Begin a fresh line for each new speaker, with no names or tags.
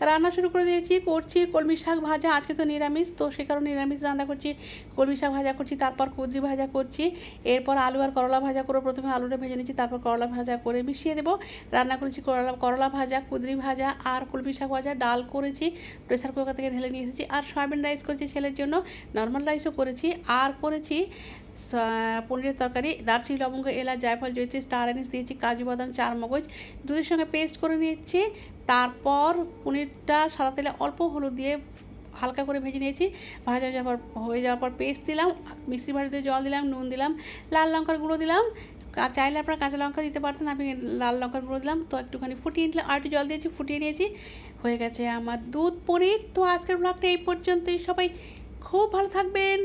রান্না শুরু করে দিয়েছি, করছি কলমি শাক ভাজা। আজকে তো নিরামিষ, তো সে কারণে নিরামিষ রান্না করছি। কলমি শাক ভাজা করছি, তারপর কুঁদরি ভাজা করছি, এরপর আলু আর করলা ভাজা করে প্রথমে আলুটা ভেজে নিচ্ছি, তারপর করলা ভাজা করে মিশিয়ে দেবো। রান্না করেছি করলা ভাজা, কুঁদরি ভাজা আর কলমি শাক ভাজা। ডাল করেছি, প্রেসার কুকার থেকে ঢেলে নিয়ে এসেছি। আর সয়াবিন রাইস করেছি ছেলের জন্য, নর্মাল রাইসও করেছি। আর করেছি পনিরের তরকারি। দারচিনি, লবঙ্গ, এলাচ, জায়ফল, জয়িত্রী, স্টার অ্যানিস দিয়েছি, কাজু বাদাম, চারমগজ দুধের সঙ্গে পেস্ট করে নিচ্ছি। তারপর পনিরটা সাদা তেলে অল্প হলুদ দিয়ে হালকা করে ভেজে নিয়েছি। ভাজা হয়ে যাওয়ার পর পেস্ট দিলাম, মিক্সি বাটিতে জল দিলাম, নুন দিলাম, লাল লঙ্কার গুঁড়ো দিলাম। চাইলে আপনারা কাঁচা লঙ্কা দিতে পারতেন, আমি লাল লঙ্কার গুঁড়ো দিলাম। তো একটুখানি ফুটিয়ে নিলাম, আর একটু জল দিয়েছি, ফুটিয়ে নিয়েছি। হয়ে গেছে আমার দুধ পনির। তো আজকের ব্লগটা এই পর্যন্তই। সবাই খুব ভালো থাকবেন।